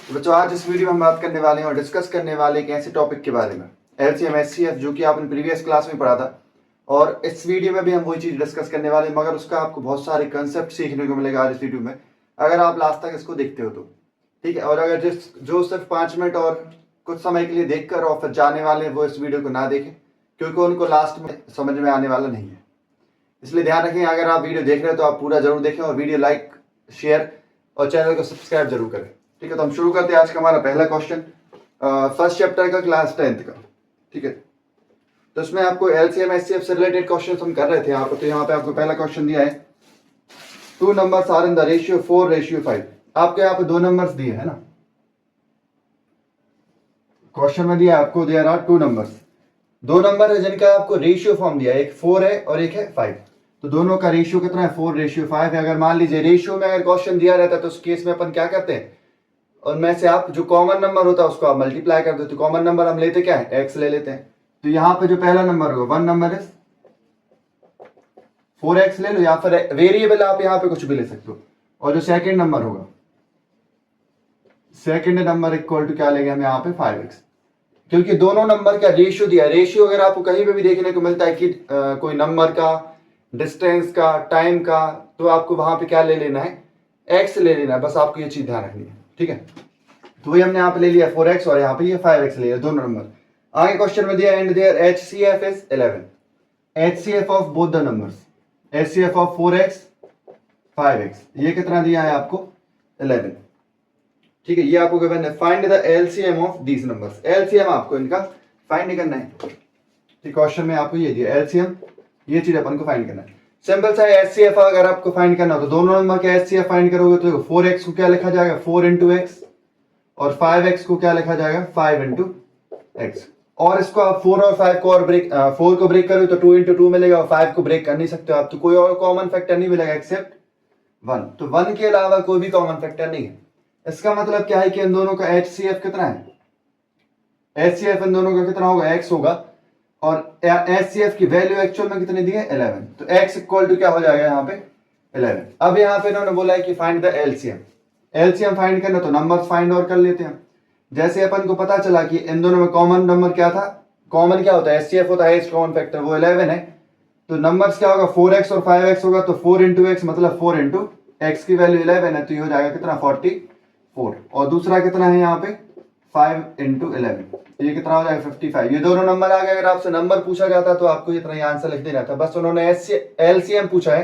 बच्चों आज इस वीडियो में हम बात करने वाले हैं और डिस्कस करने वाले एक ऐसे टॉपिक के बारे में एलसीएम एचसीएफ जो कि आपने प्रीवियस क्लास में पढ़ा था। और इस वीडियो में भी हम वही चीज डिस्कस करने वाले हैं, मगर उसका आपको बहुत सारे कंसेप्ट सीखने को मिलेगा आज इस वीडियो में, अगर आप लास्ट तक इसको देखते हो तो। ठीक है, और अगर जो सिर्फ 5 मिनट और कुछ समय के लिए देखकर और फिर जाने वाले हैं वो इस वीडियो को ना देखें, क्योंकि उनको लास्ट में समझ में आने वाला नहीं है। इसलिए ध्यान रखें, अगर आप वीडियो देख रहे हैं तो आप पूरा जरूर देखें और वीडियो लाइक शेयर और चैनल को सब्सक्राइब जरूर करें। ठीक है, तो हम शुरू करते हैं आज का हमारा पहला क्वेश्चन फर्स्ट चैप्टर का क्लास 10th का। ठीक है, तो इसमें आपको एलसीएम एचसीएफ से रिलेटेड क्वेश्चन हम कर रहे थे यहाँ पर। तो यहाँ पे आपको पहला क्वेश्चन दिया है 2 numbers are in the ratio 4:5। आपको यहाँ पे 2 नंबर्स दिए है ना, क्वेश्चन में दिया आपको देयर आर 2 numbers। 2 नंबर है जिनका आपको रेशियो फॉर्म दिया है, एक 4 है और एक है 5। तो दोनों का रेशियो कितना है, 4:5 है। अगर मान लीजिए रेशियो में अगर क्वेश्चन दिया रहता है तो उस केस में अपन क्या करते हैं, उनमें से आप जो कॉमन नंबर होता है उसको आप मल्टीप्लाई कर देते हो। कॉमन नंबर हम लेते क्या है, x ले लेते हैं। तो यहाँ पे जो पहला नंबर होगा 1 नंबर इज 4x ले लो, या फिर वेरिएबल आप यहाँ पे कुछ भी ले सकते हो। और जो सेकंड नंबर होगा, सेकंड नंबर इक्वल टू क्या लेंगे हम यहाँ पे 5x, क्योंकि दोनों नंबर का रेशियो दिया है। रेशियो अगर आपको कहीं पे भी देखने को मिलता है कि कोई नंबर का, डिस्टेंस का, टाइम का, तो आपको वहां पे क्या ले लेना है, x ले लेना है। बस आपको ये चीज ध्यान रखनी है। ठीक है, तो वही हमने यहाँ पे ले लिया 4x और यहाँ पे ये 5x ले लिया, दोनों नंबर। आगे क्वेश्चन में दिया and there HCF is 11। HCF of both the numbers, HCF of 4x 5x, ये कितना दिया है आपको, 11। ठीक है, ये आपको गिवन है। Find the LCM of these numbers. LCM आपको इनका फाइंड करना है। ठीक, क्वेश्चन में आपको ये दिया LCM, ये चीज अपन को फाइंड करना है। सिंपल सा है, HCF अगर आपको फाइंड करना हो तो दोनों नंबर का HCF फाइंड करोगे तो 4x को क्या लिखा जाएगा, 4 into x, और 5x को क्या लिखा जाएगा, 5 into x। और इसको आप 4 और 5 को और ब्रेक 4 को ब्रेक करोगे तो 2 into 2 मिलेगा, और 5 को ब्रेक कर नहीं सकते हो आप, तो कोई और कॉमन फैक्टर नहीं मिलेगा एक्सेप्ट 1। तो 1 के अलावा कोई भी कॉमन फैक्टर नहीं है। इसका मतलब क्या है कि इन दोनों का HCF कितना है, HCF इन दोनों का कितना होगा, x होगा, और HCF की वैल्यू एक्चुअल में कितनी दी है, 11। तो x इक्वल टू क्या हो जाएगा यहाँ पे, 11। अब यहाँ पे इन्होंने बोला है कि find the LCM। LCM find करना तो नंबर्स फाइंड और कर लेते हैं। जैसे अपन को पता चला कि इन दोनों में कॉमन नंबर क्या था, कॉमन क्या होता है, HCF होता है, कॉमन फैक्टर वो 11 है। तो नंबर्स क्या होगा, 4x और 5x होगा, तो 4 into x मतलब 4 into x की वैल्यू 11 है, तो ये हो जाएगा कितना, 44। और दूसरा कितना है यहाँ पे, 5 into 11, ये कितना हो जाएगा, 55। ये दोनों नंबर आ गए। अगर आपसे नंबर पूछा जाता तो आपको इतना ही आंसर लिख देना था, बस उन्होंने LCM पूछा है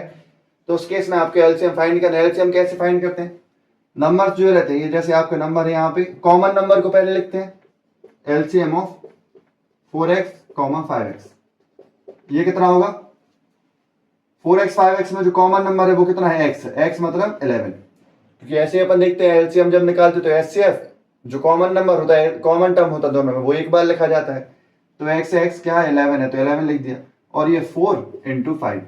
तो उस केस में आपको LCM फाइंड करना है। LCM कैसे फाइंड करते हैं, नंबर जो रहते हैं, ये जैसे आपके नंबर है यहाँ पे, कॉमन नंबर को पहले लिखते हैं, LCM ऑफ 4x, 5x, ये कितना होगा, 4x 5x में जो कॉमन नंबर है वो कितना है, x मतलब 11। क्योंकि ऐसे अपन देखते हैं LCM जब निकालते तो HCF जो कॉमन नंबर होता है, कॉमन टर्म होता है दोनों में, वो एक बार लिखा जाता है। तो x क्या है, 11 है, तो 11 लिख दिया। और ये 4 into 5,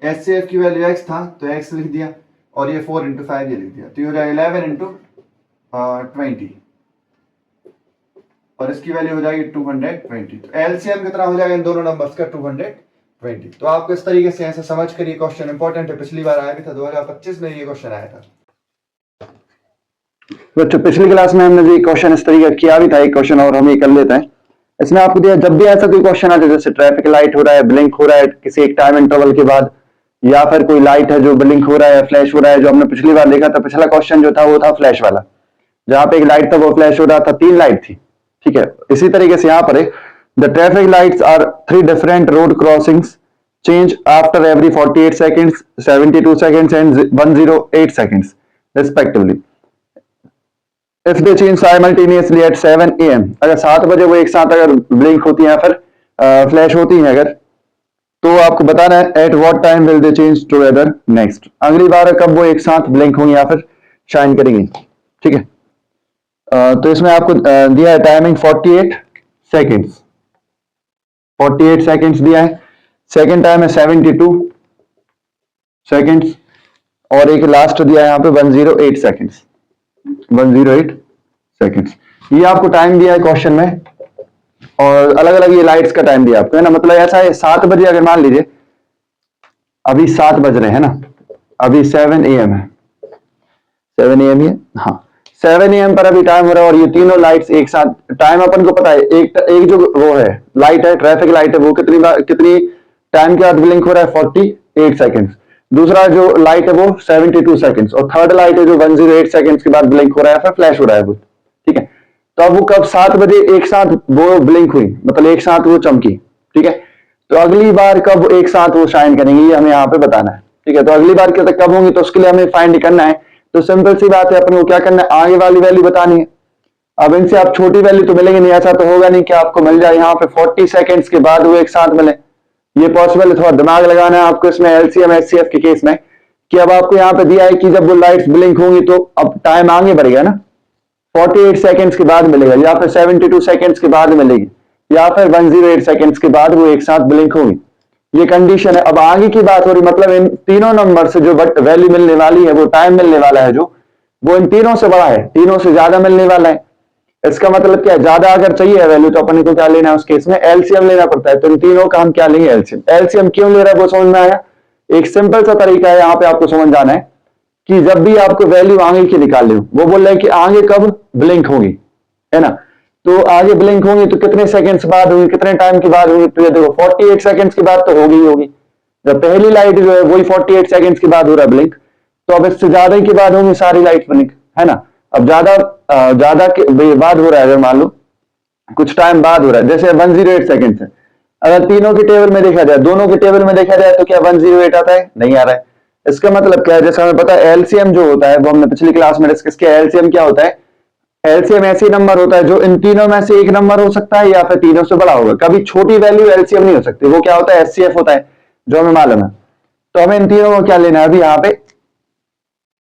HCF की वैल्यू x था तो x लिख दिया, और ये 4 into 5 ये लिख दिया, तो ये हो जाएगा 11 into 20, और इसकी वैल्यू हो जाएगी 220। तो LCM कितना हो जाएगा इन दोनों नंबर्स का, 220। तो आपको इस तरीके से ऐसे समझ कर, ये क्वेश्चन इंपॉर्टेंट है, पिछली बार आया भी था, 2025 में ये क्वेश्चन आया था। बच्चों पिछली क्लास में हमने ये क्वेश्चन इस तरीके किया भी था, एक क्वेश्चन और हम ये कर लेते हैं। इसमें आपको दिया, जब भी ऐसा कोई क्वेश्चन आ जाए, जैसे ट्रैफिक लाइट हो रहा है, ब्लिंक हो रहा है किसी एक टाइम इंटरवल के बाद, या फिर कोई लाइट है जो ब्लिंक हो रहा है, फ्लैश हो रहा है, जो हमने पिछली बार देखा था, पिछला क्वेश्चन जो था वो था फ्लैश वाला, जहां पे एक लाइट था वो फ्लैश हो रहा था, 3 लाइट थी। ठीक है, इसी तरीके से यहाँ पर the traffic lights are 3 different road crossings change after every 48 seconds, 72 seconds and 108 seconds respectively. If they change simultaneously at 7 AM, अगर 7 बजे वो एक साथ अगर ब्लिंक होती है या फिर फ्लैश होती है अगर, तो आपको बताना है at what time will they change together next, अगली बार कब वो एक साथ ब्लिंक होंगे या फिर शाइन करेंगे। ठीक है, तो इसमें आपको दिया है टाइमिंग 48 seconds, 48 seconds दिया है। सेकेंड टाइम है 72 seconds, और एक लास्ट दिया है यहाँ पे 108 seconds, 108 seconds। ये आपको टाइम दिया है क्वेश्चन में, और अलग अलग ये लाइट्स का टाइम दिया आपको, है ना। मतलब ऐसा है 7 बजे, अगर मान लीजिए अभी 7 बज रहे हैं ना, अभी 7 AM है, 7 AM है, हाँ 7 AM पर अभी टाइम हो रहा है और ये तीनों लाइट्स एक साथ, टाइम अपन को पता है, एक जो वो है लाइट है, ट्रैफिक लाइट है, वो कितनी टाइम के बाद ब्लिंक हो रहा है, 48 सेकेंड्स। दूसरा जो लाइट है वो 72 सेकेंड्स, और थर्ड लाइट है जो 108 सेकेंड्स के बाद ब्लिंक हो रहा है, फिर फ्लैश हो रहा है वो, ठीक है। तो अब वो कब 7 बजे एक साथ वो ब्लिंक हुई, मतलब एक साथ वो चमकी, ठीक है। तो अगली बार कब एक साथ वो शाइन करेंगे ये हमें यहाँ पे बताना है, ठीक है। तो अगली बार कब होंगी, तो उसके लिए हमें फाइंड करना है। तो सिंपल सी बात है, अपन को क्या करना है, आगे वाली वैल्यू बतानी है। अब इनसे आप छोटी वैल्यू तो मिलेंगे नहीं, ऐसा तो होगा नहीं कि आपको मिल जाए यहाँ पे 40 सेकेंड्स के बाद वो एक साथ मिले, ये पॉसिबल है। थोड़ा दिमाग लगाना है आपको इसमें, एलसीएम एचसीएफ के केस में, कि अब आपको यहाँ पे दिया है कि जब वो लाइट्स ब्लिंक होंगी तो अब टाइम आगे बढ़ेगा ना, 48 सेकेंड्स के बाद मिलेगा, या फिर 72 सेकेंड्स के बाद मिलेगी, या फिर 108 सेकेंड्स के बाद वो एक साथ ब्लिंक होगी, ये कंडीशन है। अब आगे की बात हो रही, मतलब इन तीनों नंबर से जो वैल्यू मिलने वाली है, वो टाइम मिलने वाला है जो, वो इन तीनों से बड़ा है, तीनों से ज्यादा मिलने वाला है। इसका मतलब क्या है, ज्यादा अगर चाहिए वैल्यू तो अपन को क्या लेना है, उस केस में एलसीएम लेना पड़ता है। तो इन तीनों का हम क्या लेंगे, एलसीएम। एलसीएम क्यों ले रहा है वो समझ में आया। एक सिंपल सा तरीका है यहाँ पे आपको समझ जाना है कि जब भी आपको वैल्यू आगे की निकाल लो, वो बोल रहे हैं कि आगे कब ब्लिंक होगी, है ना। तो आगे ब्लिंक होंगी तो कितने सेकंड्स बाद होगी, कितने टाइम के बाद होगी, तो ये देखो 48 सेकंड्स के बाद तो होगी ही होगी। जब पहली लाइट जो है वही 48 सेकंड्स के बाद हो रहा है ब्लिंक, तो अब इससे ज्यादा के बाद होंगी सारी लाइट ब्लिंक, है ना। अब ज्यादा के बाद हो रहा है, अगर मान लो कुछ टाइम बाद हो रहा है, जैसे 108 सेकंड है, अगर तीनों के टेबल में देखा जाए, दोनों के टेबल में देखा जाए, तो क्या 108 आता है, नहीं आ रहा है। इसका मतलब क्या है, जैसे हमें पता है एलसीएम जो होता है, वो हमने पिछली क्लास में डिस्कस किया, एलसीएम क्या होता है, एलसीएम ऐसी नंबर होता है जो इन तीनों में से एक नंबर हो सकता है या फिर तीनों से बड़ा होगा। कभी छोटी वैल्यू एलसीएम नहीं हो सकती, वो क्या होता है, एचसीएफ होता है, जो हमें मालूम है। तो हमें इन तीनों को क्या लेना है, अभी यहाँ पे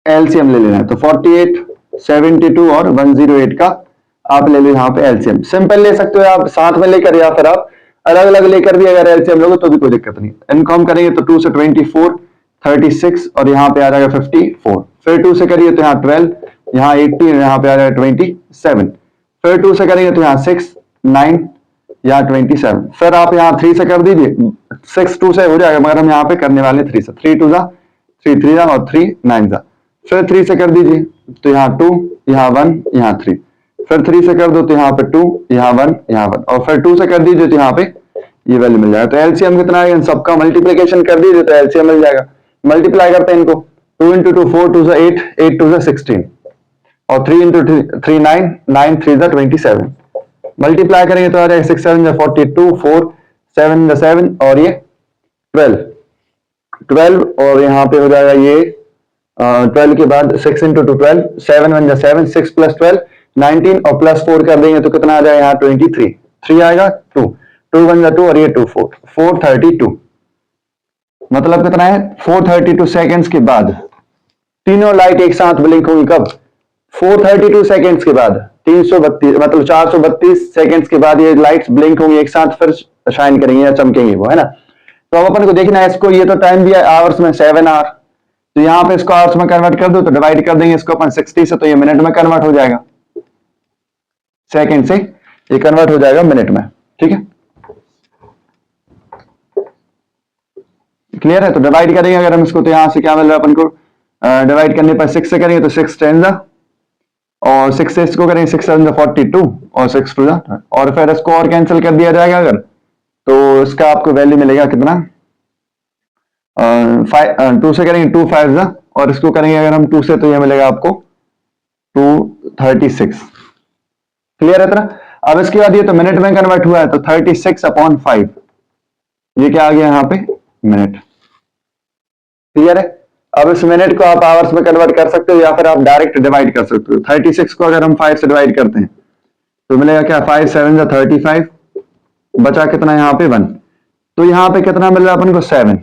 एलसीएम ले लेना है। तो 48, 72 और 108 का आप ले लो यहाँ पे एलसीएम। सिंपल ले सकते हो आप साथ में लेकर, या फिर आप अलग अलग लेकर भी अगर एलसीएम लोगे तो भी कोई दिक्कत नहीं। इनको हम करेंगे तो 2 से 24, 36 और यहाँ पे आ जाएगा 54। फिर 2 से करिए तो यहाँ 12, यहाँ 18, यहाँ पे आ जाएगा 27। फिर 2 से करेंगे तो यहाँ 6, 9, यहाँ 27। फिर आप यहाँ 3 से कर दीजिए, 6 2 से हो जाएगा, मगर हम यहाँ पे करने वाले 3 से। 3 2 जा, 3 3 जा और 3 9 जा। फिर 3 से कर दीजिए तो यहाँ 2, यहाँ 1, यहाँ 3। फिर 3 से कर दो तो यहाँ पे 2, यहाँ 1, यहाँ 1, और फिर 2 से कर दीजिए तो यहाँ पे ये वैल्यू मिल जाएगा। तो एलसीएम कितना है, इन सबका मल्टीप्लिकेशन कर दीजिए तो एलसीएम मिल जाएगा। मल्टीप्लाई करते हैं इनको, 2 into 2 4, 2 से 8, 8 2 से 16, और 3 into 3 9, 9 3 से 27। मल्टीप्लाई करेंगे तो आ जाएगा 6 7 से 42, 4 7 से 7 और ये 12, और यहाँ पे हो जाएगा ये 12 के बाद 6 into 2 12, 7 1 जा 7, 6 plus 12 19, और प्लस 4 कर देंगे तो कितना आ जाएगा यहाँ 23, 3 आएगा 2, 2 1 जा 2 और ये 2 4, 432। मतलब कितना है, 432 सेकेंड्स के बाद तीनों लाइट एक साथ ब्लिंक होंगी। कब, 432 सेकेंड्स के बाद, 332 मतलब 432 सेकेंड्स के बाद ये लाइट्स ब्लिंक होंगी एक साथ, फिर शाइन करेंगे या चमकेंगे वो, है ना। तो अब अपन को देखना है इसको, ये तो टाइम दिया है आवर्स में 7 आवर, तो यहाँ पे इसको आवर्स में कन्वर्ट कर दो तो डिवाइड कर देंगे इसको अपन 60 से, तो ये मिनट में कन्वर्ट हो जाएगा, सेकेंड से ये कन्वर्ट हो जाएगा मिनट में, ठीक है। क्लियर है। तो डिवाइड करेंगे अगर हम इसको, तो यहां से क्या मिल रहा है अपन को, डिवाइड करने पर 6 से करेंगे तो 6 10 जा, और 6 से इसको करेंगे 6 7 जा 42 और 6 2 जा, और फिर इसको और कैंसिल कर दिया जाएगा अगर, तो इसका आपको वैल्यू मिलेगा कितना, 2 से करेंगे 2 5 जा, और इसको करेंगे अगर हम 2 से तो यह मिलेगा आपको 236। क्लियर है इतना। अब इसके बाद ये तो मिनट में कन्वर्ट हुआ है, तो 36/5 ये क्या आ गया यहाँ पे, मिनट। क्लियर है। अब इस मिनट को आप आवर्स में कन्वर्ट कर सकते हो या फिर आप डायरेक्ट डिवाइड कर सकते हो। 36 को अगर हम 5 से डिवाइड करते हैं तो मिलेगा क्या, 5 7 जा 35, बचा कितना यहाँ पे 1, तो यहाँ पे कितना मिल रहा है अपन को, 7,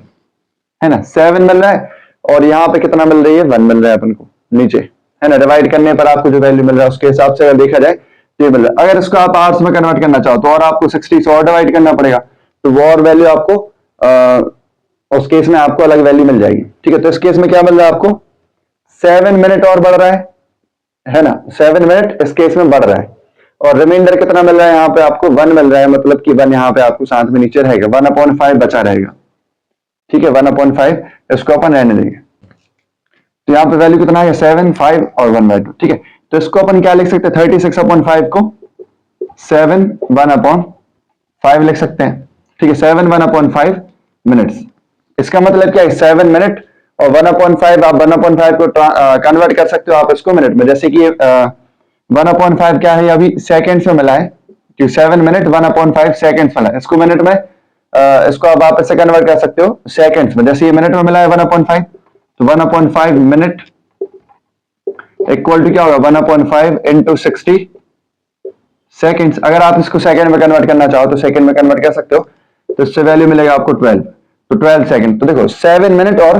है ना, 7 मिल रहा है, और यहाँ पे कितना मिल रही है, 1 मिल रहा है अपन को नीचे, है ना। डिवाइड करने पर आपको जो वैल्यू मिल रहा है उसके हिसाब से अगर देखा जाए तो ये मिल रहा है। अगर इसको आप आवर्स में कन्वर्ट करना चाहो तो और आपको 60 से और डिवाइड करना पड़ेगा, तो वो और वैल्यू आपको उस केस में आपको अलग वैल्यू मिल जाएगी, ठीक है। तो इस केस में क्या मिल रहा है आपको, 7 मिनट और बढ़ रहा है ना, 7 मिनट इस केस में बढ़ रहा है, और रिमाइंडर कितना मिल रहा है यहाँ पे आपको, 1 मिल रहा है, मतलब कि 1 यहाँ पे आपको साथ में नीचे रहेगा, 1/5 बचा रहेगा, ठीक है। 1/5 इसको अपन रहने देंगे, तो यहाँ पे वैल्यू कितना है, 7 5 और 1/2, ठीक है। तो इसको अपन क्या लिख सकते हैं, 36/5 को 7 1/5 लिख सकते हैं। ठीक है, 7 1/5 मिनट्स। इसका मतलब क्या है, 7 मिनट और 1/5 आप 1/5 को कन्वर्ट कर सकते हो आप इसको मिनट में। जैसे कि 1/5 क्या है, अभी सेकेंड्स में मिला है कि 7 मिनट 1/5 सेकेंड्स मिला है, इसको मिनट में इसको आप वापस से कन्वर्ट कर सकते हो सेकेंड्स में। जैसे ये मिनट में मिला है 1/5, तो 1/5 मिनट इक्वल टू क्या होगा, 1/5 इंटू 60 सेकेंड्स। अगर आप इसको सेकंड में कन्वर्ट करना चाहो तो सेकंड में कन्वर्ट कर सकते हो, तो इससे वैल्यू मिलेगा आपको 12, तो 12 सेकंड। तो देखो 7 मिनट और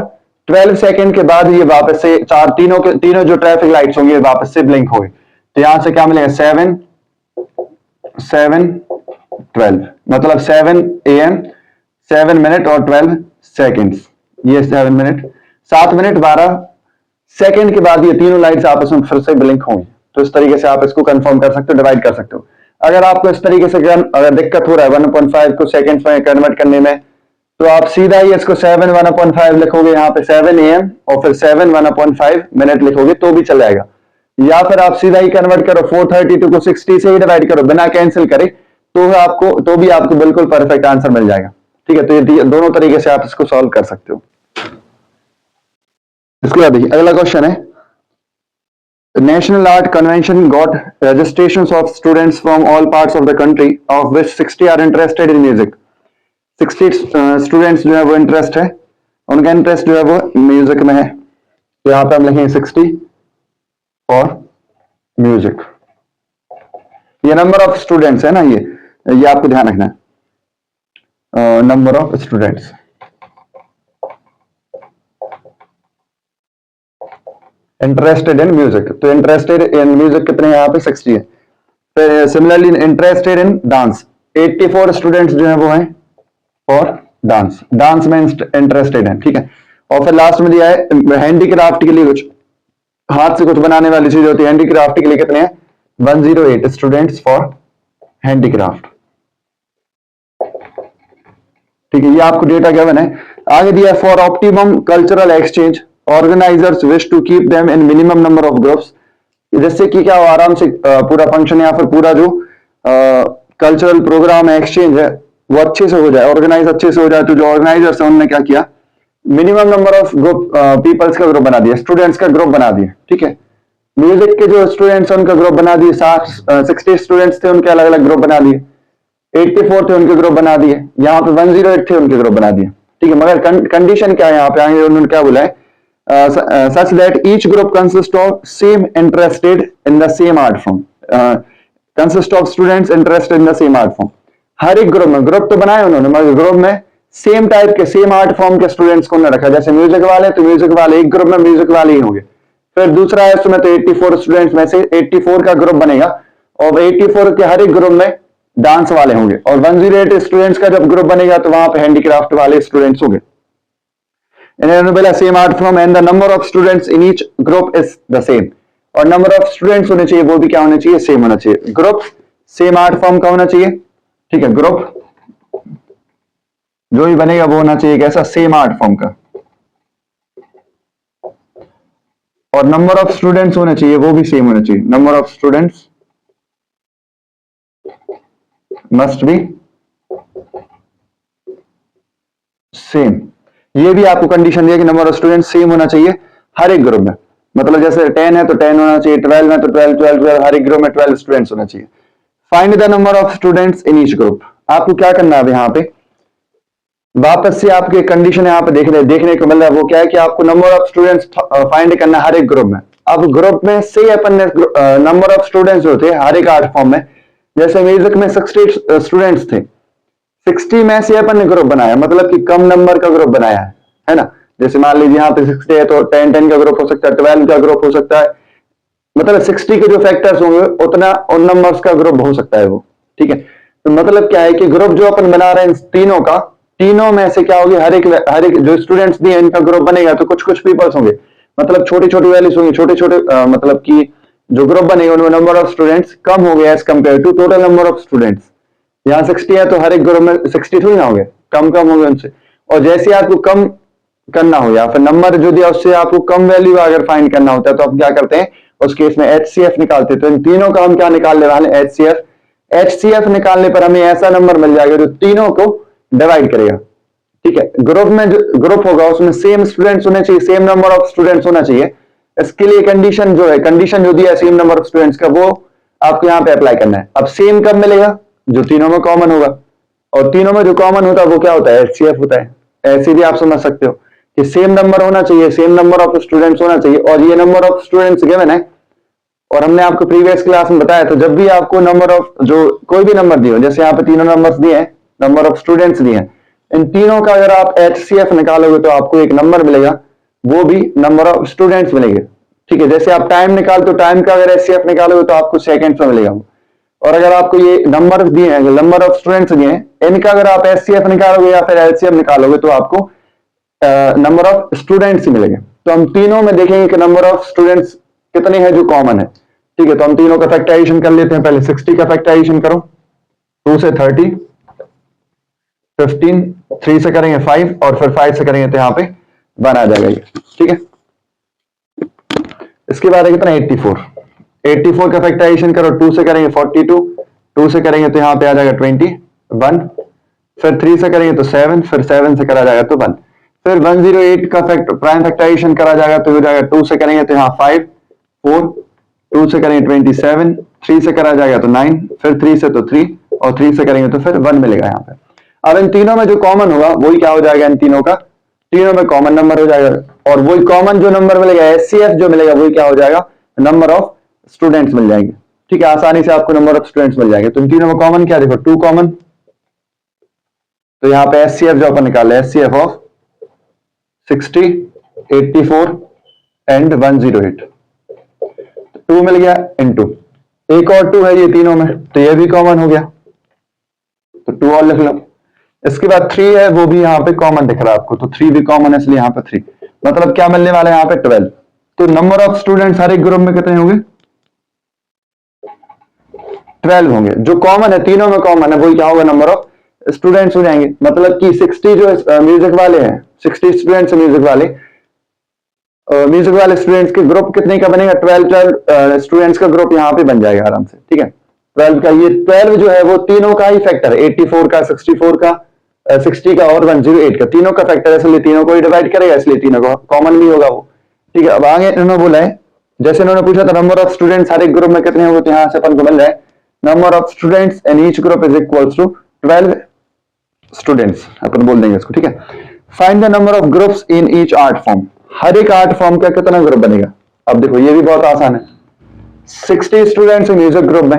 12 सेकंड के बाद ये वापस से तीनों जो ट्रैफिक लाइट्स होंगी वापस से ब्लिंक होगी। तो यहां से क्या मिलेगा, 7 7 12, मतलब 7 AM 7 मिनट और 12 सेकेंड्स। ये 7 मिनट 7 मिनट 12 सेकेंड के बाद ये तीनों लाइट्स आपस में फिर से ब्लिंक होंगी। तो इस तरीके से आप इसको कंफर्म कर सकते हो, डिवाइड कर सकते हो। अगर आपको इस तरीके से अगर दिक्कत हो रहा है 1/5 को सेकंड्स में कन्वर्ट करने में, तो आप सीधा ही इसको 7 1/5 लिखोगे, यहाँ पे 7 AM और फिर 7 1/5 मिनट लिखोगे तो भी चल जाएगा। या फिर आप सीधा ही कन्वर्ट करो 432 को 60 से ही डिवाइड करो बिना कैंसिल करे, तो भी आपको बिल्कुल परफेक्ट आंसर मिल जाएगा। ठीक है, तो ये दोनों तरीके से आप इसको सॉल्व कर सकते हो। इसके बाद देखिए अगला क्वेश्चन है, National Art Convention got registrations of students from all parts of the country, of which 60 are interested in music. 60 students जो है वो इंटरेस्ट है, उनका इंटरेस्ट जो है वो म्यूजिक में है। तो यहां पे हम लिखेंगे 60 और म्यूजिक। ये नंबर ऑफ स्टूडेंट्स है ना, ये आपको ध्यान रखना है, number of students. Interested in music, तो इंटरेस्टेड इन म्यूजिक कितने यहाँ पे 60 है। फिर similarly interested in dance 84 students जो है वो हैं फॉर डांस में इंटरेस्टेड हैं। ठीक है, और फिर लास्ट में दिया है हैंडीक्राफ्ट के लिए, कुछ हाथ से कुछ बनाने वाली चीज होती है, हैंडीक्राफ्ट के लिए कितने हैं, 108 स्टूडेंट्स फॉर हैंडीक्राफ्ट। ठीक है, ये आपको डेटा गिवन है। आगे दिया है for optimum cultural exchange organisers wish to keep them in minimum number of groups. जिससे कि क्या हो, आराम से पूरा फंक्शन या फिर पूरा जो कल्चरल प्रोग्राम है, एक्सचेंज है, वो अच्छे से हो जाए, ऑर्गेनाइज अच्छे से हो जाए। तो जो ऑर्गेनाइजर्स है उन्होंने क्या किया, minimum number of group peoples का ग्रुप बना दिया, स्टूडेंट्स का ग्रुप बना दिया। ठीक है, म्यूजिक के जो स्टूडेंट्स हैं उनका ग्रुप बना दिए, 60 स्टूडेंट्स थे उनके अलग अलग ग्रुप बना दिए, 84 थे उनके ग्रुप बना दिए, यहाँ पे 108 थे उनके ग्रुप बना दिए। ठीक है, मगर कंडीशन क्या है यहाँ पे आगे उन्होंने क्या बोला है, such that each group consists of same interested in the same art form, consist of students interested in the same art form। हर एक ग्रुप में, ग्रुप तो बनाए उन्होंने मगर ग्रुप में सेम टाइप के सेम आर्ट फॉर्म के स्टूडेंट्स को उन्होंने रखा। जैसे म्यूजिक वाले तो म्यूजिक वाले एक ग्रुप में म्यूजिक वाले ही होंगे। फिर दूसरा है उसमें तो 84 स्टूडेंट्स में से 84 का ग्रुप बनेगा और 84 के हर एक ग्रुप में डांस वाले होंगे, और 108 स्टूडेंट्स का जब ग्रुप बनेगा तो वहां पे हैंडीक्राफ्ट वाले स्टूडेंट्स होंगे। इन्होंने बोला sem art form and the number of students in each group is the same, और नंबर ऑफ स्टूडेंट्स होने चाहिए वो भी क्या होना चाहिए, सेम होना चाहिए। ग्रुप सेम आर्ट फॉर्म का होना चाहिए। ठीक है, ग्रुप जो भी बनेगा वो होना चाहिए कैसा, सेम आर्ट फॉर्म का, और नंबर ऑफ स्टूडेंट्स होने चाहिए वो भी सेम होना चाहिए। Number of students must be same. ये भी आपको कंडीशन दिया कि नंबर ऑफ स्टूडेंट सेम होना चाहिए हर एक ग्रुप में। मतलब जैसे 10 है तो 10 होना चाहिए, 12 है तो 12 12 12, हर एक ग्रुप में 12 स्टूडेंट्स होना चाहिए। Find the number of students in each group. आपको क्या करना है, यहाँ पे वापस से आपके कंडीशन यहाँ पे देखने को मिल रहा है, वो क्या है कि आपको नंबर ऑफ स्टूडेंट्स फाइंड करना है हर एक ग्रुप में। अब ग्रुप में से अपन ने नंबर ऑफ स्टूडेंट्स जो थे हर एक आर्ट फॉर्म में, जैसे म्यूजिक में 60 स्टूडेंट्स थे, 60 में से अपन ने ग्रुप बनाया, मतलब कि कम नंबर का ग्रुप बनाया है ना। जैसे मान लीजिए यहाँ पे 60 है तो 10 का ग्रुप हो सकता है, 12 का ग्रुप हो सकता है, मतलब 60 के जो फैक्टर्स होंगे उतना उन नंबर्स का ग्रुप हो सकता है वो। ठीक है, तो मतलब क्या है कि ग्रुप जो अपन बना रहे हैं तीनों का, तीनों में से क्या होगी, हर एक जो स्टूडेंट्स दिए इनका ग्रुप बनेगा तो कुछ कुछ पीपल्स होंगे, मतलब छोटी छोटी वैल्यूज होंगी, छोटे छोटे मतलब कि जो ग्रुप बनेगा उनमें नंबर ऑफ स्टूडेंट्स कम हो गया as compare to total number of students. यहाँ 60 है तो हर एक ग्रुप में 60 थोड़ी ना हो गए, कम हो गए उनसे। और जैसे आपको कम करना हो या फिर नंबर जो दिया उससे आपको कम वैल्यू अगर फाइंड करना होता है तो आप क्या करते हैं, उस केस में HCF निकालते। तो इन तीनों का हम क्या निकालने वाले हैं, HCF। HCF निकालने पर हमें ऐसा नंबर मिल जाएगा जो तीनों को डिवाइड करेगा। ठीक है, ग्रुप में जो ग्रुप होगा उसमें सेम स्टूडेंट्स होने चाहिए, सेम नंबर ऑफ स्टूडेंट्स होना चाहिए। इसके लिए कंडीशन जो है, कंडीशन जो दिया है सेम नंबर ऑफ स्टूडेंट्स का, वो आपको यहाँ पे अप्लाई करना है। अब सेम कब मिलेगा, जो तीनों में कॉमन होगा, और तीनों में जो कॉमन होता है वो क्या होता है, HCF होता है। ऐसे भी आप समझ सकते हो कि सेम नंबर होना चाहिए, सेम नंबर ऑफ स्टूडेंट्स होना चाहिए, और ये नंबर ऑफ स्टूडेंट्स गिवन है। और हमने आपको प्रीवियस क्लास में बताया था, जब भी आपको नंबर ऑफ जो कोई भी नंबर दिए हो, जैसे यहाँ पे तीनों नंबर्स दिए हैं, नंबर ऑफ स्टूडेंट्स दिए हैं, इन तीनों का अगर आप HCF निकालोगे तो आपको एक नंबर मिलेगा, वो भी नंबर ऑफ स्टूडेंट्स मिलेंगे। ठीक है, जैसे आप टाइम निकालते हो, टाइम का अगर HCF निकालोगे तो आपको सेकंड्स में मिलेगा। और अगर आपको ये नंबर दिए हैं, नंबर ऑफ स्टूडेंट्स दिए हैं, इनका अगर आप HCF निकालोगे या फिर LCM निकालोगे तो आपको नंबर ऑफ स्टूडेंट्स ही मिलेंगे। तो हम तीनों में देखेंगे कि नंबर ऑफ स्टूडेंट्स कितने हैं जो कॉमन है। ठीक है, तो हम तीनों का फैक्टराइजेशन कर लेते हैं। पहले 60 का फैक्टराइजेशन करो, 2 से 30, 15, 3 से करेंगे 5, और फिर 5 से करेंगे तो यहाँ पे 1 आ जाएगा ये। ठीक है, इसके बाद है कितना, 84। 84 का फैक्टराइजेशन करो, 2 से करेंगे 42, 2 से करेंगे तो यहाँ पे आ जाएगा 21, फिर 3 से करेंगे तो 7, फिर 7 से करा जाएगा तो 1, फिर 108 का प्राइम फैक्टराइजेशन करा जाएगा तो हो जाएगा 2 से करेंगे तो यहाँ 5, 4, 2 से करेंगे 27, 3 से करा जाएगा तो 9, फिर 3 से तो 3, और 3 से करेंगे तो फिर 1 मिलेगा यहाँ पे। अब इन तीनों में जो कॉमन होगा वही क्या हो जाएगा, इन तीनों का, तीनों में कॉमन नंबर हो जाएगा, और वही कॉमन जो नंबर मिलेगा, HCF जो मिलेगा, वही क्या हो जाएगा, नंबर ऑफ स्टूडेंट्स मिल जाएंगे। ठीक है, आसानी से आपको नंबर ऑफ स्टूडेंट्स मिल जाएंगे। तो इन तीनों में कॉमन क्या, देखो 2 कॉमन, तो यहाँ पे HCF जो अपन निकाले, HCF ऑफ 60, 84 एंड 108, 2 मिल गया, इनटू एक और 2 है ये तीनों में, तो ये भी कॉमन हो गया, तो 2 और लिख लो। इसके बाद 3 है, वो भी यहाँ पे कॉमन दिख रहा है आपको, तो 3 भी कॉमन है, इसलिए यहाँ पे 3, मतलब क्या मिलने वाला है यहाँ पे 12। तो नंबर ऑफ स्टूडेंट्स हर एक ग्रुप में कितने होंगे, 12 होंगे। जो कॉमन है, तीनों में कॉमन है, वही क्या होगा, नंबर ऑफ स्टूडेंट्स हो जाएंगे। मतलब कि 60 जो म्यूजिक वाले हैं, 60 स्टूडेंट्स म्यूजिक वाले स्टूडेंट्स के ग्रुप कितने का बनेगा, 12 स्टूडेंट्स का ग्रुप यहाँ पे बन जाएगा आराम से। ठीक है, 12 का, ये 12 जो है वो तीनों का ही फैक्टर है, 84 का, 64 का, 60 का और 108 का, तीनों का फैक्टर है, इसलिए तीनों को ही डिवाइड करेगा, इसलिए तीनों को कॉमन भी होगा वो। ठीक है, अब आगे इन्होंने बोला है, जैसे इन्होंने पूछा था नंबर ऑफ स्टूडेंट्स हर एक ग्रुप में कितने होंगे, तो यहाँ से अपन को मिल रहा है number of students in each group is equals to 12 students, अपन बोल देंगे इसको। ठीक है, find the number of groups in each art form, हर एक आर्ट फॉर्म का कितना ग्रुप बनेगा। अब देखो ये भी बहुत आसान है, 60 स्टूडेंट्स म्यूजिक ग्रुप में,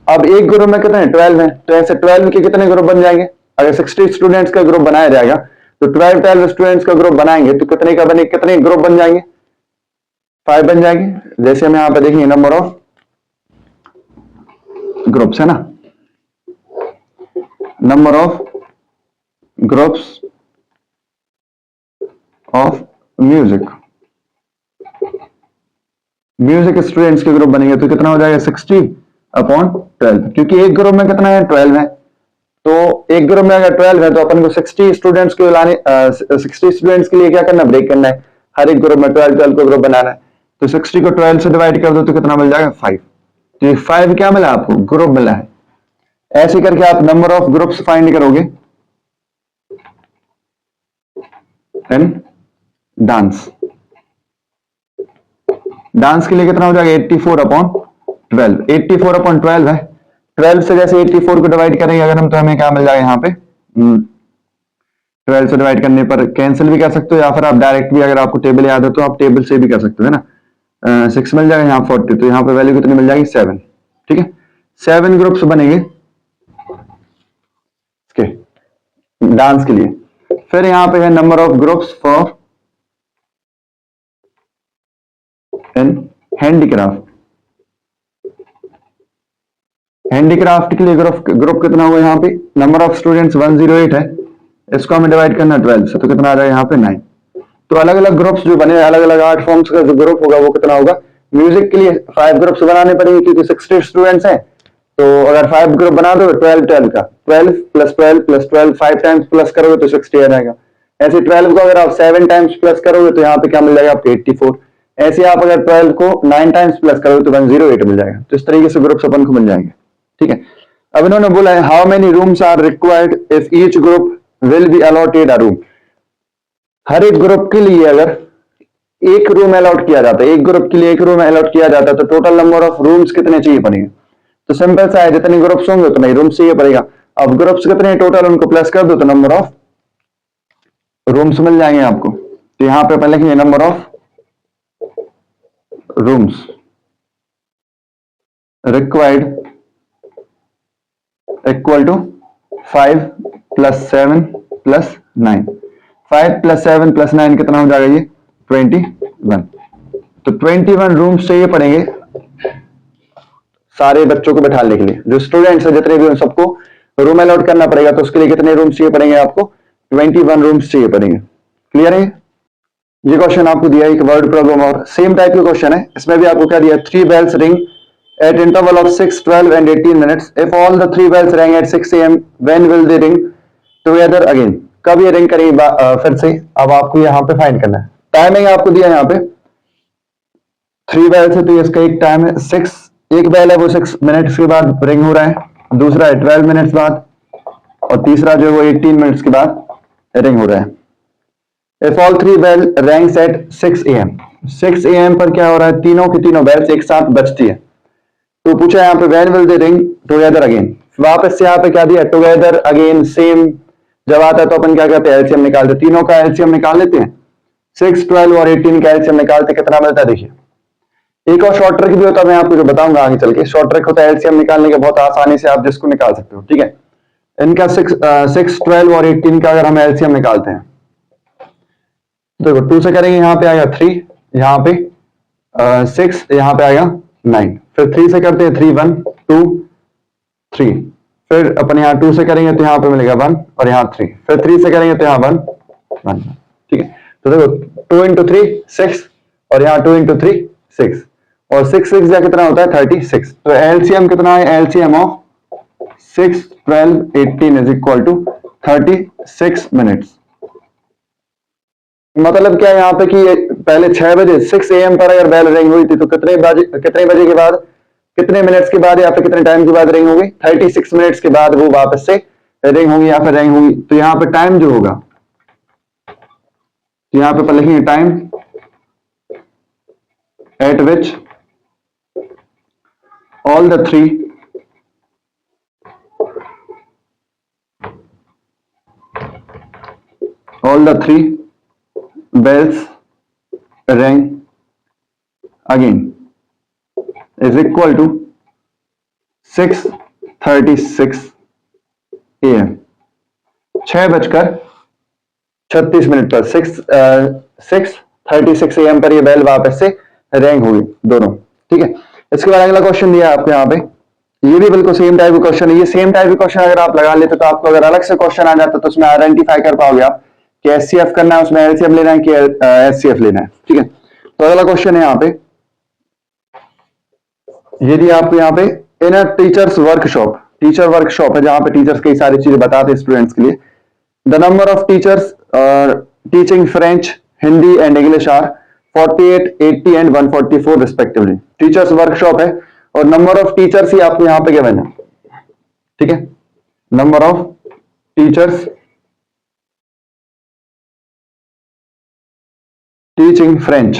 अब एक ग्रुप में कितने, 12 हैं, तो ऐसे 12 के कितने ग्रुप बन जाएंगे। अगर 60 स्टूडेंट्स का ग्रुप बनाया जाएगा तो 12 स्टूडेंट्स का ग्रुप बनाएंगे तो कितने का बने, कितने ग्रुप बन जाएंगे, 5 बन जाएंगे। जैसे हम यहाँ पे देखेंगे नंबर ऑफ ग्रुप्स है ना, number of groups of music students के ग्रुप बनेंगे तो कितना हो जाएगा, 60/12, क्योंकि एक ग्रुप में कितना है, 12 है, तो एक ग्रुप में अगर 12 है तो अपन को 60 स्टूडेंट्स के लाने 60 स्टूडेंट्स के लिए क्या करना, ब्रेक करना है, हर एक ग्रुप में 12 को ग्रुप बनाना है। तो 60 को 12 से डिवाइड कर दो तो कितना मिल जाएगा, 5। तो ये 5 क्या मिला आपको, ग्रुप मिला है। ऐसे करके आप नंबर ऑफ ग्रुप्स फाइंड करोगे इन डांस। डांस के लिए कितना हो जाएगा, 84/12, 84/12 है, 12 से जैसे 84 को डिवाइड करेंगे अगर हम, तो हमें क्या मिल जाएगा यहाँ पे, 12 से डिवाइड करने पर कैंसिल भी कर सकते हो, या फिर आप डायरेक्ट भी, अगर आपको टेबल याद है तो आप टेबल से भी कर सकते हो, है ना। 6 मिल जाएगा यहाँ 40, तो यहाँ पे वैल्यू कितनी मिल जाएगी, 7। ठीक है, 7 ग्रुप्स बनेंगे डांस के लिए। फिर यहाँ पे है number of groups for in handicraft. Handicraft के लिए ग्रुप कितना हुआ यहाँ पे, नंबर ऑफ स्टूडेंट्स 108 है, इसको हमें डिवाइड करना है 12 से, तो कितना आ जाएगा यहाँ पे 9। तो अलग अलग ग्रुप्स जो बने, अलग अलग आर्ट फॉर्म्स का जो ग्रुप होगा वो कितना होगा। म्यूजिक के लिए 5 ग्रुप्स बनाने पड़ेंगे क्योंकि 60 स्टूडेंट्स हैं, तो अगर 5 ग्रुप बना दो 12 का, 12 + 12 + 12 5 टाइम्स प्लस करोगे तो 60 आ जाएगा। ऐसे 12 को अगर आप 7 टाइम्स प्लस करोगे तो यहाँ पे क्या मिल जाएगा आपको, 84। ऐसे आप अगर 12 को 9 टाइम्स प्लस करोगे तो 108 मिल जाएगा। तो इस तरीके से ग्रुप्स अपन को मिल जाएंगे, ठीक है। अब इन्होंने बोला है how many rooms are required if each group will be allotted a room. हर एक ग्रुप के लिए अगर एक रूम अलॉट किया जाता है, एक ग्रुप के लिए एक रूम अलॉट किया जाता है, तो टोटल नंबर ऑफ रूम्स कितने चाहिए पड़ेंगे? तो सिंपल सा है, जितने ग्रुप्स होंगे उतने ही रूम्स चाहिए पड़ेगा। अब ग्रुप्स कितने टोटल उनको प्लस कर दो तो नंबर ऑफ रूम्स मिल जाएंगे आपको। तो यहां पे पहले लिखेंगे number of rooms required equal to 5 + 7 + 9। 5 + 7 + 9 कितना हो जाएगा? ये 21। तो 21 रूम्स चाहिए पड़ेंगे सारे बच्चों को बैठाने के लिए। जो स्टूडेंट्स है जितने भी उन सबको रूम अलॉट करना पड़ेगा, तो उसके लिए कितने रूम्स चाहिए पड़ेंगे? आपको 21 रूम्स चाहिए पड़ेंगे। क्लियर है? ये क्वेश्चन आपको दिया एक वर्ड प्रॉब्लम और सेम टाइप का क्वेश्चन है। इसमें भी आपको क्या दिया? 3 bells ring at interval of 6, 12 and 18 minutes. If all the 3 bells rang at 6 a.m., when will they ring together again? कब ये रिंग करेंगे फिर से? अब आपको यहाँ पे फाइंड करना है। टाइमिंग आपको दिया यहाँ पे 3 bells है, तो इसका एक टाइम है 6, एक बेल है वो 6 मिनट्स के बाद रिंग हो रहा है, दूसरा है 12 मिनट्स बाद, और तीसरा जो है वो 18 मिनट्स के बाद रिंग हो रहा है। If all 3 bell rings at 6 a.m. 6 a.m. पर क्या हो रहा है? तीनों की तीनों बेल्स एक साथ बजती है। तो पूछा यहाँ पे when will they ring together again? वापस से यहाँ पे क्या दिया? together again same जब आता है तो अपन क्या करते हैं? एलसीएम निकालते हैं। तीनों का एलसीएम निकाल लेते हैं। 6, 12 और 18 का एलसीएम निकालते कितना मिलता है? देखिए, एक और शॉर्ट ट्रिक भी होता है, मैं आपको जो बताऊंगा आगे चल के। शॉर्ट ट्रिक होता है एलसीएम निकालने के, बहुत आसानी से आप जिसको निकाल सकते हो, ठीक है। इनका 6, 12 और 18 का अगर हम एलसीएम निकालते हैं, देखो 2 से करेंगे, यहाँ पे आएगा 3, यहाँ पे 6, यहाँ पे आएगा 9। फिर 3 से करते हैं 3, 1, 2, 3। फिर अपन यहाँ 2 से करेंगे तो यहाँ पे मिलेगा 1 और यहाँ 3। फिर 3 से करेंगे तो यहाँ 1, 1, ठीक है। तो देखो 2 × 3 6 और यहाँ 2 × 3 6 और 6, 6 या कितना होता है? 36। तो एलसीएम कितना है? LCM of 6, 12, 18 is equal to 36 minutes. मतलब क्या है यहाँ पे कि पहले 6 बजे 6 AM पर अगर बेल रिंग हुई थी तो कितने बजे के बाद, कितने मिनट्स के बाद या फिर कितने टाइम के बाद रिंग होगी? 36 मिनट्स के बाद वो वापस से रिंग होगी या फिर रिंग होगी। तो यहाँ पे टाइम जो होगा, तो यहाँ पे पर लिखेंगे time eight which all the 3 bells rang again is equal to 6:36 AM। 6:36 पर 6:36 AM पर ये बेल वापस से रैंग हुई दोनों, ठीक है। इसके बाद अगला क्वेश्चन दिया आपको यहाँ पे, ये भी बिल्कुल सेम टाइप का क्वेश्चन है। ये सेम टाइप का क्वेश्चन अगर आप लगा लेते तो आपको अगर अलग से क्वेश्चन आ जाता तो उसमें आइडेंटिफाई कर पाओगे आप कि एचसीएफ करना है, उसमें एलसीएम लेना है कि एचसीएफ लेना है, ठीक है। तो अगला क्वेश्चन है यहाँ पे, यदि आपको यहाँ पे इन अ टीचर्स वर्कशॉप, टीचर वर्कशॉप है जहां पे टीचर्स कई सारी चीजें बताते हैं स्टूडेंट्स के लिए। The number of teachers teaching French, Hindi and English are 48, 80 and 144 respectively. Teachers workshop है और नंबर ऑफ टीचर्स ही आपको यहाँ पे गिवन है, ठीक है। Number of teachers teaching French,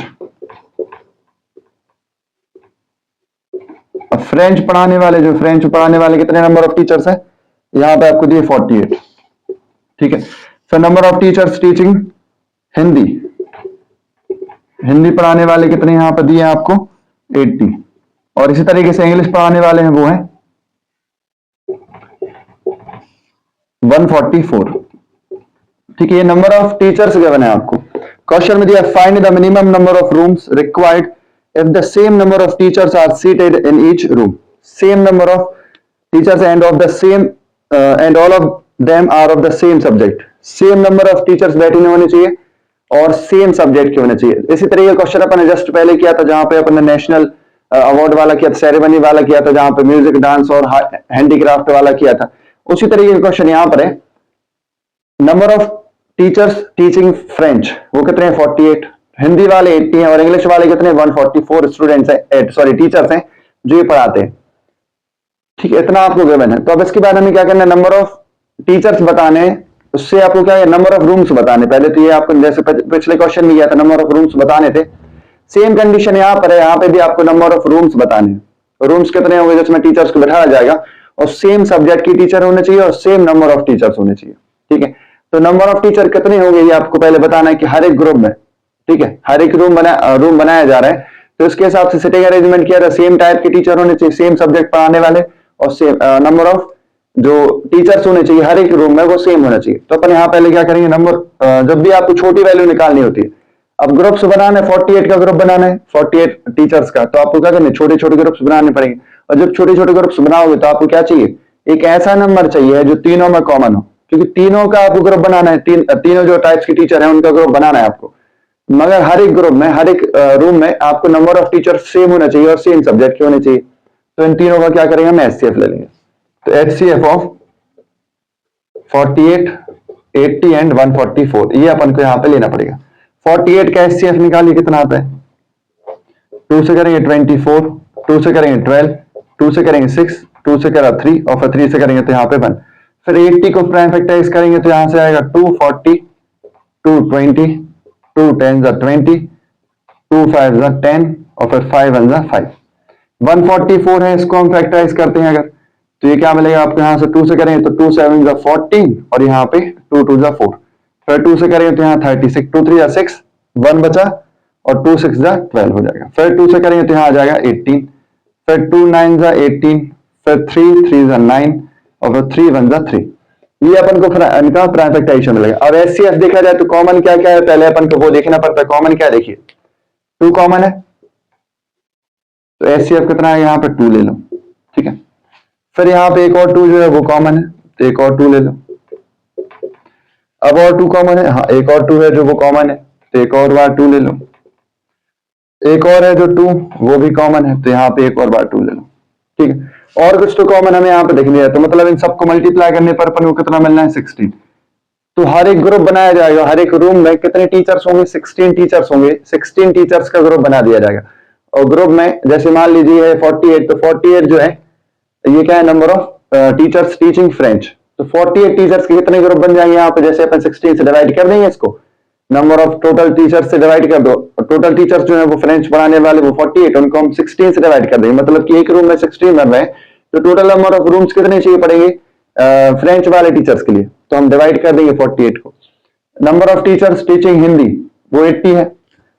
अब फ्रेंच पढ़ाने वाले, जो फ्रेंच पढ़ाने वाले कितने नंबर ऑफ टीचर्स है? यहां पे आपको दिए 48, ठीक है। फिर number of teachers teaching Hindi, Hindi पढ़ाने वाले कितने यहां पर दिए आपको? 80। और इसी तरीके से इंग्लिश पढ़ाने वाले हैं वो हैं 144, ठीक है। ये नंबर ऑफ टीचर्स गिवन है आपको। क्वेश्चन में दिया find the minimum number of rooms required if the same number of teachers are seated in each room, same number of teachers and of the same and all of them are of the same subject, same number of teachers बैठे होने चाहिए और same subject के होने चाहिए। इसी तरीके का क्वेश्चन अपन ने जस्ट पहले किया था जहां पे अपन ने नेशनल अवार्ड वाला किया था, सेरेमनी वाला किया था, जहां पे म्यूजिक, डांस और हैंडीक्राफ्ट वाला किया था। उसी तरीके का क्वेश्चन यहां पर है। Number of teachers teaching French वो कितने हैं? 48 हिंदी वाले 80 हैं और इंग्लिश वाले कितने 144 स्टूडेंट्स हैं, सॉरी टीचर्स हैं जो ये पढ़ाते हैं। ठीक है, इतना आपको गिवन है। तो अब इसके बाद हमें क्या करना है, नंबर ऑफ टीचर्स बताने हैं, उससे आपको क्या है नंबर ऑफ रूम्स बताने। पहले तो ये आपको जैसे पिछले क्वेश्चन में किया था नंबर ऑफ रूम्स बताने थे, सेम कंडीशन यहां पर है, यहां पे भी आपको नंबर ऑफ रूम्स बताने हैं। रूम्स कितने होंगे जिसमें टीचर्स को बैठाया जाएगा, और सेम सब्जेक्ट की टीचर होने चाहिए और सेम नंबर ऑफ टीचर्स होने चाहिए। ठीक है, तो नंबर ऑफ टीचर कितने होंगे ये आपको पहले बताना है कि हर एक ग्रुप में, ठीक है, हर एक रूम बनाया जा रहा है, तो इसके हिसाब से सिटिंग अरेंजमेंट किया था, सेम टाइप के टीचर होने चाहिए, सेम सब्जेक्ट पढ़ाने वाले, और सेम नंबर ऑफ जो टीचर्स होने चाहिए हर एक रूम में वो सेम होना चाहिए। तो अपन यहाँ पहले क्या करेंगे, नंबर जब भी आपको छोटी वैल्यू निकालनी होती है, अब ग्रुप्स बनाना है, 48 का ग्रुप बनाना है 48 टीचर्स का, तो आपको क्या करना है छोटे छोटे ग्रुप्स बनाने पड़ेंगे। और जब छोटे छोटे ग्रुप्स बनाओगे तो आपको क्या चाहिए, एक ऐसा नंबर चाहिए जो तीनों में कॉमन हो, क्योंकि तीनों का आपको ग्रुप बनाना है, तीनों जो टाइप्स के टीचर है उनका ग्रुप बनाना है आपको। मगर हर एक ग्रुप में, हर एक रूम में आपको नंबर ऑफ टीचर सेम होना चाहिए और सेम सब्जेक्ट के होने चाहिए। तो इन तीनों का क्या करेंगे, हम HCF ले लेंगे। तो HCF ऑफ 48, 80 एंड 144 ये अपन को यहाँ पे लेना पड़ेगा। 48 का HCF निकालिए, कितना आता है, 2 से करेंगे 24, 2 से करेंगे 12, 2 से करेंगे 6, 2 से करा 3 और फिर 3 से करेंगे तो यहाँ पे 1। फिर 80 को प्राइम फैक्टराइज करेंगे तो यहाँ से आएगा 240, 220, 2 10 20, 2 5 10 और फिर 5 1 5। 144 है, इसको हम फैक्टराइज करते हैं अगर, तो ये क्या मिलेगा आपको, यहाँ से 2 से करेंगे तो 2 7 14 और यहाँ पे 2 2 4, फिर 2 से करेंगे तो यहाँ 36, 2 3 6, 1 बचा और 2 6 12 हो जाएगा। फिर 2 से करेंगे तो यहाँ आ जाएगा 18, फिर 2 9 18, फिर 3 3 9 और फिर 3 1 3। ये अपन को इनका प्राइम फैक्टराइजेशन मिलेगा। अब HCF देखा जाए तो कॉमन क्या क्या है, पहले अपन को वो देखना पड़ता है। कॉमन क्या, देखिए 2 कॉमन है, तो HCF कितना है, यहाँ पे 2 ले लो। ठीक है, फिर यहाँ पे एक और 2 जो है वो कॉमन है, तो एक और 2 ले लो। अब और 2 कॉमन है, हाँ एक और 2 है जो वो कॉमन है, तो एक और बार 2 ले लो। एक और है जो 2 वो भी कॉमन है, तो यहाँ पे एक और बार 2 ले लो। ठीक है, और कुछ तो कॉमन हमें यहाँ पे देखनी है, तो मतलब इन सबको मल्टीप्लाई करने पर अपन को कितना मिलना है, 16। तो हर एक ग्रुप बनाया जाएगा, हर एक रूम में कितने टीचर्स होंगे, 16 टीचर्स होंगे, 16 टीचर्स का ग्रुप बना दिया जाएगा। और ग्रुप में जैसे मान लीजिए 48, तो 48 जो है ये क्या है, number of teachers teaching French. तो 48 टीचर्स के कितने ग्रुप बन जाएंगे यहाँ पे, जैसे अपन 16 से डिवाइड कर देंगे इसको, नंबर ऑफ टोटल टीचर्स से डिवाइड कर दो, टोटल टीचर्स जो है वो फ्रेंच पढ़ाने वाले वो 48, उनको हम 16 से डिवाइड कर देंगे, मतलब कि एक रूम में 16 बन रहे हैं, तो टोटल नंबर ऑफ रूम्स कितने चाहिए पड़ेंगे फ्रेंच वाले टीचर्स के लिए, तो हम डिवाइड कर देंगे 48 को। Number of teachers teaching Hindi वो 80 है।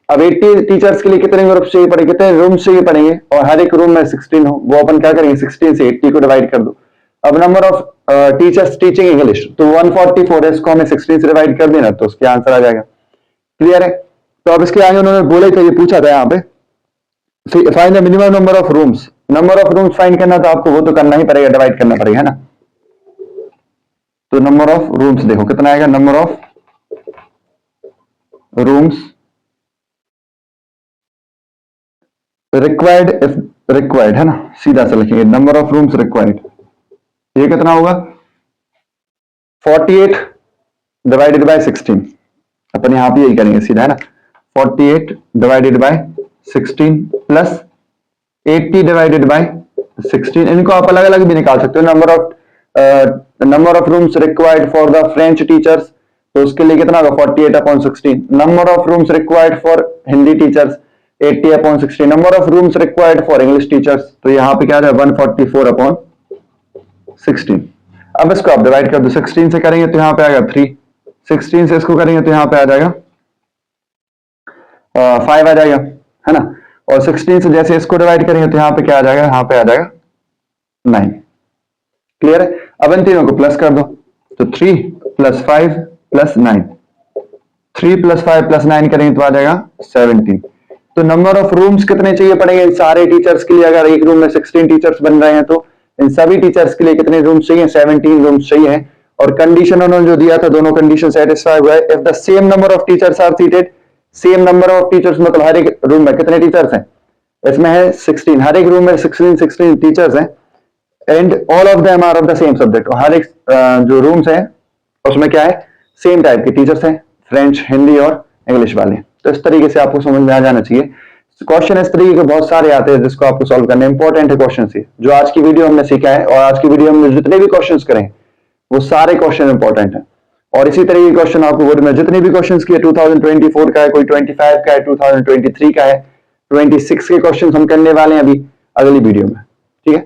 अब 80 टीचर्स के लिए कितने ग्रुप्स चाहिए पड़ेंगे, कितने रूम्स चाहिए पड़ेंगे, और हर एक रूम में 16 हो, वो अपन क्या करेंगे 16 से 80 को डिवाइड कर दो। अब number of teachers teaching English, तो 144 है, इसको हमें 16 से डिवाइड कर देना, तो उसके आंसर आ जाएगा। क्लियर है। तो अब इसके आगे उन्होंने बोले थे, ये पूछा था यहाँ पे, find the minimum number of rooms. Number of rooms find करना तो आपको वो तो करना ही पड़ेगा, डिवाइड करना पड़ेगा, है ना। तो नंबर ऑफ रूम्स देखो कितना आएगा, number of rooms required, if required है ना, सीधा से लिखेंगे नंबर ऑफ रूम्स रिक्वायर्ड, ये कितना होगा 48 डिवाइडेड बाय 16। अपन यहां पे यही करेंगे सीधा, है ना, 48 divided by 16 plus 80 divided by 16। इनको आप अलग अलग भी निकाल सकते हो। Number of rooms required for the French teachers, तो उसके लिए कितना होगा 48/16। Number of rooms required for Hindi teachers 80/16। Number of rooms required for English teachers, तो यहाँ पे क्या है 144/16। अब इसको आप डिवाइड कर दो, 16 से करेंगे तो यहाँ पे आएगा 3, 16 से इसको करेंगे तो यहाँ पे आ जाएगा 5 आ जाएगा, है ना। और 16 से जैसे इसको डिवाइड करेंगे तो यहाँ पे क्या आ जाएगा, यहाँ पे आ जाएगा 9। क्लियर है। अब इन तीनों को प्लस कर दो, तो 3 + 5 + 9, 3 + 5 + 9 करेंगे तो आ जाएगा 17। तो नंबर ऑफ रूम्स कितने चाहिए पड़ेंगे इन सारे टीचर्स के लिए, अगर एक रूम में 16 टीचर्स बन रहे हैं तो इन सभी टीचर्स के लिए कितने रूम्स चाहिए, 17 रूम्स चाहिए। और कंडीशन उन्होंने जो दिया था दोनों कंडीशन सेटिस्फाई हुआ है। If the same number of teachers are seated, same number of teachers मतलब हर एक रूम में कितने टीचर्स हैं, इसमें है 16, हर एक रूम में 16 टीचर्स हैं, and all of them are of the same subject. हर एक जो रूम्स हैं उसमें क्या है, सेम टाइप के टीचर्स हैं, फ्रेंच, हिंदी और इंग्लिश वाले। तो इस तरीके से आपको समझ में आ जाना चाहिए। क्वेश्चन इस तरीके के बहुत सारे आते हैं जिसको आपको सॉल्व करना इंपॉर्टेंट है। क्वेश्चन से जो आज की वीडियो हमने सीखा है और आज की वीडियो में जितने भी क्वेश्चंस करें वो सारे क्वेश्चन इंपॉर्टेंट हैं। और इसी तरह के क्वेश्चन आपको बोर्ड में जितने भी क्वेश्चंस किए 2024 का है, कोई 25 का है, 2023 का है, 26 के क्वेश्चन हम करने वाले हैं अभी अगली वीडियो में। ठीक है।